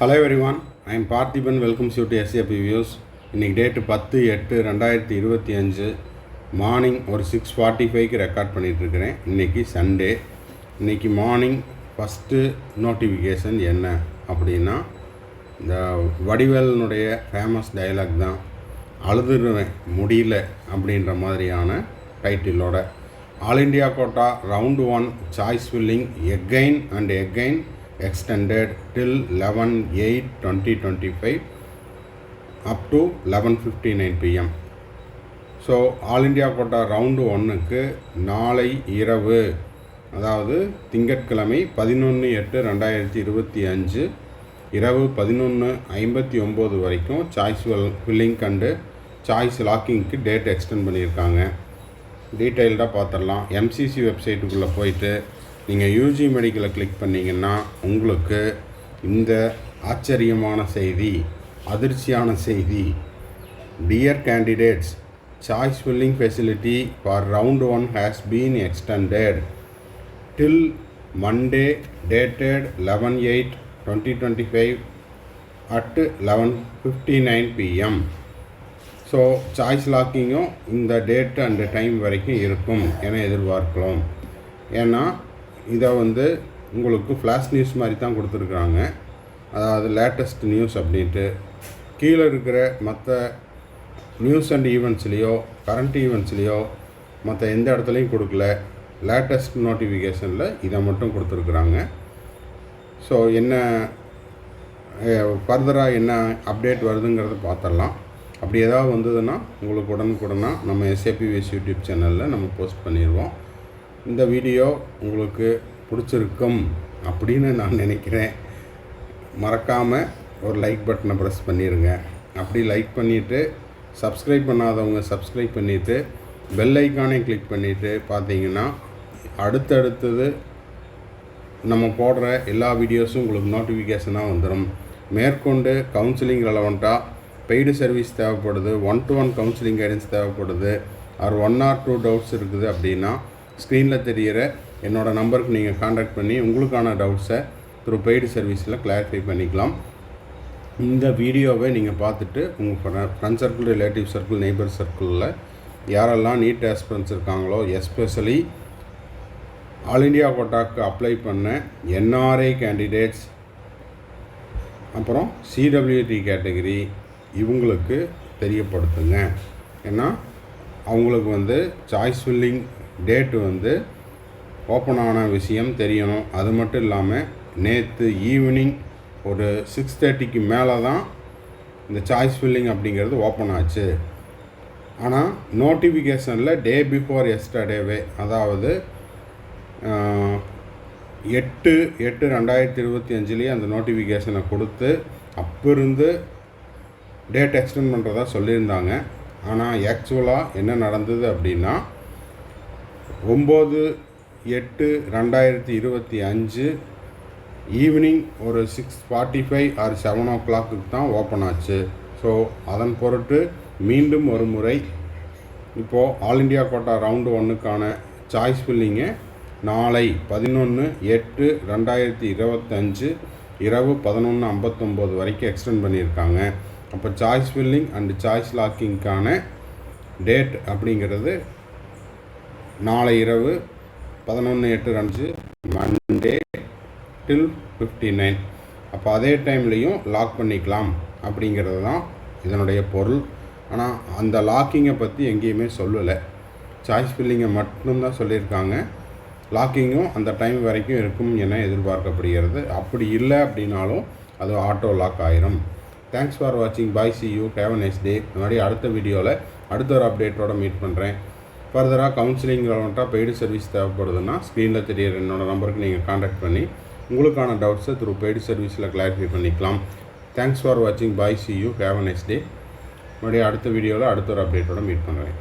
Hello everyone, I am Parthiban. Welcomes you to SAP Views. இன்னைக்கு date 10/8/2025 morning ஒரு 6:45க்கு record பண்ணிகிட்ருக்கிறேன். இன்றைக்கி Sunday. இன்றைக்கி morning first notification என்ன அப்படின்னா, இந்த வடிவேலனுடைய ஃபேமஸ் டயலாக் தான், அழுதுருவேன் முடியல அப்படின்ற மாதிரியான டைட்டிலோட all India quota round 1 choice filling again and again extended till 11/8/2025 up to 11:59 PM. So all India quota round 1க்கு நாளை இரவு, அதாவது திங்கட்கிழமை 11/8/2025 இரவு 11:59 வரைக்கும் சாய்ஸ் ஃபில்லிங் அண்டு சாய்ஸ் லாக்கிங்க்கு டேட் எக்ஸ்டெண்ட் பண்ணியிருக்காங்க. டீட்டெயில்டாக பார்த்துடலாம். எம்சிசி வெப்சைட்டுக்குள்ளே போயிட்டு நீங்கள் யூஜி மெடிக்கலை கிளிக் பண்ணிங்கன்னா உங்களுக்கு இந்த ஆச்சரியமான செய்தி, அதிர்ச்சியான செய்தி, dear candidates, choice filling facility for round 1 has been extended till Monday dated 11/8/2025 at 11:59 PM. So choice லாக்கிங்கும் இந்த டேட் அண்ட் டைம் வரைக்கும் இருக்கும் என எதிர்பார்க்கலாம். ஏன்னா இதை உங்களுக்கு ஃப்ளாஷ் நியூஸ் மாதிரி தான் கொடுத்துருக்குறாங்க. அதாவது லேட்டஸ்ட் நியூஸ் அப்படின்ட்டு கீழே இருக்கிற மற்ற நியூஸ் அண்ட் ஈவெண்ட்ஸ்லேயோ கரண்ட் ஈவெண்ட்ஸ்லேயோ மற்ற எந்த இடத்துலையும் கொடுக்கல. லேட்டஸ்ட் நோட்டிஃபிகேஷனில் இதை மட்டும் கொடுத்துருக்குறாங்க. ஸோ என்ன ஃபர்தராக என்ன அப்டேட் வருதுங்கிறத பார்த்துடலாம். அப்படி ஏதாவது வந்ததுன்னா உங்களுக்கு உடனுக்குடனாக நம்ம எஸ்ஏபிவிஎஸ் யூடியூப் சேனலில் நம்ம போஸ்ட் பண்ணிடுவோம். இந்த வீடியோ உங்களுக்கு பிடிச்சிருக்கும் அப்படின்னு நான் நினைக்கிறேன். மறக்காமல் ஒரு லைக் பட்டனை ப்ரெஸ் பண்ணிடுங்க. அப்படி லைக் பண்ணிவிட்டு சப்ஸ்கிரைப் பண்ணாதவங்க சப்ஸ்கிரைப் பண்ணிவிட்டு பெல் ஐக்கானே கிளிக் பண்ணிவிட்டு பார்த்தீங்கன்னா அடுத்தடுத்தது நம்ம போடுற எல்லா வீடியோஸும் உங்களுக்கு நோட்டிஃபிகேஷனாக வந்துடும். மேற்கொண்டு கவுன்சிலிங் ரெலவெண்ட்டாக பெய்டு சர்வீஸ் தேவைப்படுது, 1-to-1 கவுன்சிலிங் கைடன்ஸ் தேவைப்படுது, ஆர் 1 or 2 டவுட்ஸ் இருக்குது அப்படின்னா ஸ்க்ரீனில் தெரிகிற என்னோடய நம்பருக்கு நீங்கள் காண்டாக்ட் பண்ணி உங்களுக்கான டவுட்ஸை த்ரூ பெய்டு சர்வீஸில் கிளாரிஃபை பண்ணிக்கலாம். இந்த வீடியோவை நீங்கள் பார்த்துட்டு உங்கள் friend circle, relative circle, neighbour சர்க்கிளில் யாரெல்லாம் நீட் ஆஸ்பிரன்ஸ் இருக்காங்களோ, எஸ்பெஷலி ஆல் இண்டியா கோட்டாக்கு அப்ளை பண்ண என்ஆர்ஐ கேண்டிடேட்ஸ், அப்புறம் சிடபிள்யூடி கேட்டகரி, இவங்களுக்கு தெரியப்படுத்துங்க. ஏன்னா அவங்களுக்கு சாய்ஸ் ஃபில்லிங் டேட்டு ஓப்பன் ஆன விஷயம் தெரியணும். அது மட்டும் இல்லாமல் நேற்று ஈவினிங் ஒரு 6:30க்கு மேலே தான் இந்த சாய்ஸ் ஃபில்லிங் அப்படிங்கிறது ஓப்பன் ஆச்சு. ஆனால் நோட்டிஃபிகேஷனில் டே பிஃபோர் எஸ்டர்டேவே, அதாவது 8/8/2025 அந்த நோட்டிஃபிகேஷனை கொடுத்து அப்போருந்து டேட் எக்ஸ்டெண்ட் பண்ணுறதா சொல்லியிருந்தாங்க. ஆனால் ஆக்சுவலாக என்ன நடந்தது அப்படின்னா 9/8/2025 ஈவினிங் ஒரு 6:45 or 7 o'clock தான் ஓப்பன் ஆச்சு. ஸோ அதன் பொருட்டு மீண்டும் ஒரு முறை இப்போது ஆல் இண்டியா கோட்டா ரவுண்டு 1க்கான சாய்ஸ் ஃபில்லிங்கை நாளை 11/8/2025 இரவு 11:59 வரைக்கும் எக்ஸ்டெண்ட் பண்ணியிருக்காங்க. அப்போ சாய்ஸ் ஃபில்லிங் அண்டு சாய்ஸ் லாக்கிங்க்கான டேட் அப்படிங்கிறது நாளை இரவு 11/8/2025 மண்டே டில் 59. அப்போ அதே டைம்லேயும் லாக் பண்ணிக்கலாம் அப்படிங்கிறது தான் இதனுடைய பொருள். ஆனால் அந்த லாக்கிங்கை பற்றி எங்கேயுமே சொல்லலை. சாய்ஸ் ஃபில்லிங்கை மட்டும்தான் சொல்லியிருக்காங்க. லாக்கிங்கும் அந்த டைம் வரைக்கும் இருக்கும் என எதிர்பார்க்கப்படுகிறது. அப்படி இல்லை அப்படின்னாலும் அது ஆட்டோ லாக் ஆயிரும். தேங்க்ஸ் ஃபார் வாட்சிங். Bye, see you, have a nice day. முன்னாடி அடுத்த வீடியோவில் அடுத்த ஒரு அப்டேட்டோடு மீட் பண்ணுறேன். ஃபர்தராக கவுன்சிலிங் ரெலவெண்ட்டாக பெய்டு சர்வீஸ் தேவைப்படுதுன்னா ஸ்க்ரீனில் தெரியிற என்னோடய நம்பருக்கு நீங்கள் காண்டாக்ட் பண்ணி உங்களுக்கான டவுட்ஸை த்ரூ பெய்டு சர்வீஸில் கிளாரிஃபை பண்ணிக்கலாம். தேங்க்ஸ் ஃபார் வாட்சிங். Bye, see you, have a nice day. மறுபடியும் அடுத்த வீடியோவில் அடுத்த ஒரு அப்டேட்டோடு மீட் பண்ணுறேன்.